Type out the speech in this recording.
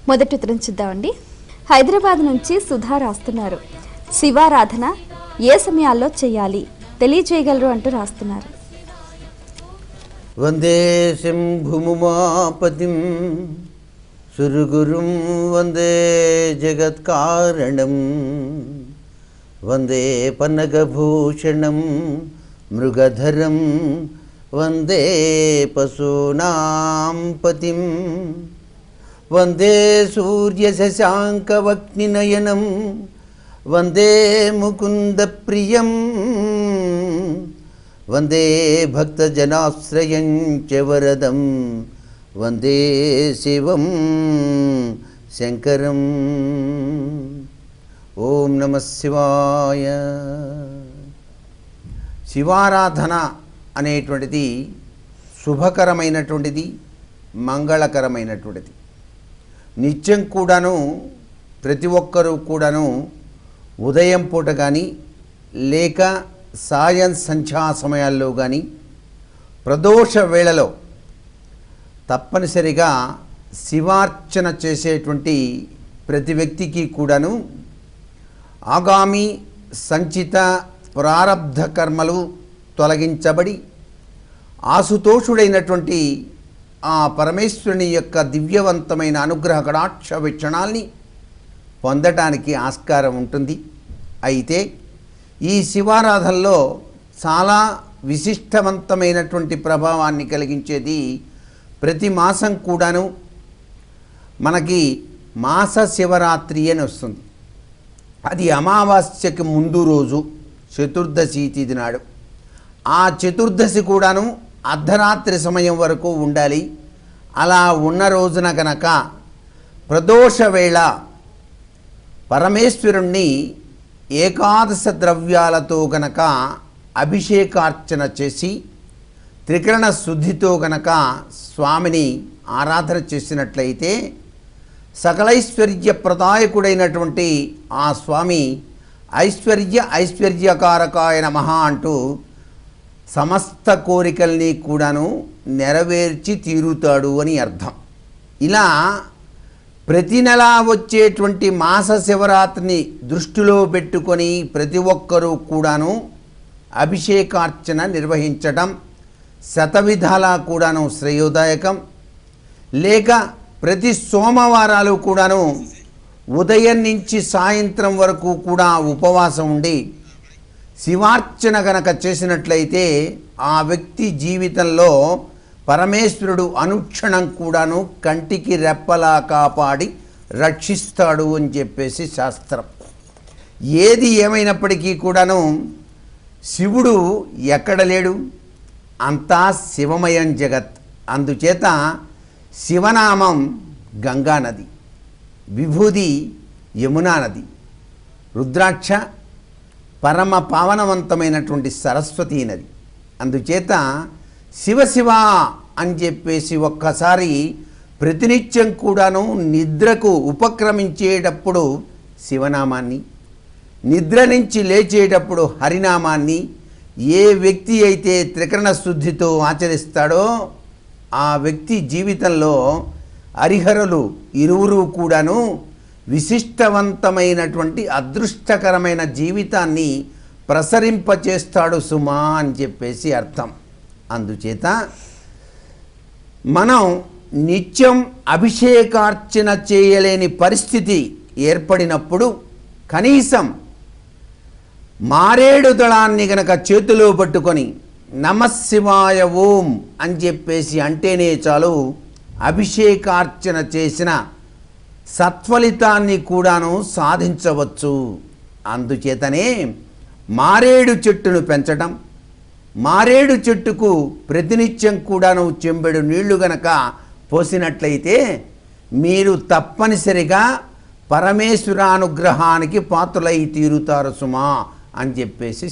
మొదటి ఉత్తరం చూద్దామండి. హైదరాబాద్ నుంచి సుధా రాస్తున్నారు. శివారాధన ఏ సమయాల్లో చేయాలి తెలియజేయగలరు అంటూ రాస్తున్నారు. వందే శంభుముమాపతిం సురగురుం వందే జగత్కారణం వందే పన్నగభూషణం మృగధరం వందే పశూనాం పతిం వందే సూర్యశశాంకవక్నినయనం వందే ముకుందప్రియం వందే భక్తజనాశ్రయం చ వరదం వందే శివం శంకరం. ఓం నమః శివాయ. శివారాధన అనేటువంటిది శుభకరమైనటువంటిది, మంగళకరమైనటువంటిది. నిత్యం కూడాను ప్రతి ఒక్కరూ కూడాను ఉదయం పూట కానీ లేక సాయం సంధ్యా సమయాల్లో కానీ ప్రదోష వేళలో తప్పనిసరిగా శివార్చన చేసేటువంటి ప్రతి వ్యక్తికి కూడాను ఆగామి సంచిత ప్రారబ్ధ కర్మలు తొలగించబడి ఆశుతోషుడైనటువంటి ఆ పరమేశ్వరుని యొక్క దివ్యవంతమైన అనుగ్రహ కటాక్ష వీక్షణాల్ని పొందటానికి ఆస్కారం ఉంటుంది. అయితే ఈ శివారాధనలో చాలా విశిష్టవంతమైనటువంటి ప్రభావాన్ని కలిగించేది ప్రతి మాసం కూడాను మనకి మాస శివరాత్రి అని వస్తుంది. అది అమావాస్యకి ముందు రోజు చతుర్దశి తిథి నాడు. ఆ చతుర్దశి కూడాను అర్ధరాత్రి సమయం వరకు ఉండాలి. అలా ఉన్న రోజున గనక ప్రదోష వేళ పరమేశ్వరుణ్ణి ఏకాదశ ద్రవ్యాలతో గనక అభిషేకార్చన చేసి త్రికరణ శుద్ధితో గనక స్వామిని ఆరాధన చేసినట్లయితే సకలైశ్వర్య ప్రదాయకుడైనటువంటి ఆ స్వామి ఐశ్వర్యకారకాయ నమః అంటూ సమస్త కోరికల్ని కూడాను నెరవేర్చి తీరుతాడు అని అర్థం. ఇలా ప్రతి నెల వచ్చేటువంటి మాస శివరాత్రిని దృష్టిలో పెట్టుకొని ప్రతి ఒక్కరూ కూడాను అభిషేకార్చన నిర్వహించటం శతవిధాలా కూడాను శ్రేయోదాయకం. లేక ప్రతి సోమవారాలు కూడాను ఉదయం నుంచి సాయంత్రం వరకు కూడా ఉపవాసం ఉండి శివార్చన గనక చేసినట్లయితే ఆ వ్యక్తి జీవితంలో పరమేశ్వరుడు అనుక్షణం కూడాను కంటికి రెప్పలా కాపాడి రక్షిస్తాడు అని చెప్పేసి శాస్త్రం. ఏది ఏమైనప్పటికీ కూడాను శివుడు ఎక్కడ లేడు, అంతా శివమయం జగత్. అందుచేత శివనామం గంగా నది, విభూది యమునా నది, రుద్రాక్ష పరమ పావనవంతమైనటువంటి సరస్వతీ నది. అందుచేత శివ అని చెప్పేసి ఒక్కసారి ప్రతినిత్యం కూడాను నిద్రకు ఉపక్రమించేటప్పుడు శివనామాన్ని, నిద్ర నుంచి లేచేటప్పుడు హరినామాన్ని ఏ వ్యక్తి అయితే త్రికరణ శుద్ధితో ఆచరిస్తాడో ఆ వ్యక్తి జీవితంలో హరిహరులు ఇరువురు కూడాను విశిష్టవంతమైనటువంటి అదృష్టకరమైన జీవితాన్ని ప్రసరింపచేస్తాడు సుమా అని చెప్పేసి అర్థం. అందుచేత మనం నిత్యం అభిషేకార్చన చేయలేని పరిస్థితి ఏర్పడినప్పుడు కనీసం మారేడు దళాన్ని గనక చేతిలో పట్టుకొని నమఃశివాయ ఓం అని చెప్పేసి అంటేనే చాలు అభిషేకార్చన చేసిన సత్ఫలితాన్ని కూడాను సాధించవచ్చు. అందుచేతనే మారేడు చెట్టును పెంచడం, మారేడు చెట్టుకు ప్రతినిత్యం కూడాను చెంబెడు నీళ్లు గనక పోసినట్లయితే మీరు తప్పనిసరిగా పరమేశ్వరానుగ్రహానికి పాత్రులై తీరుతారు సుమా అని చెప్పేసి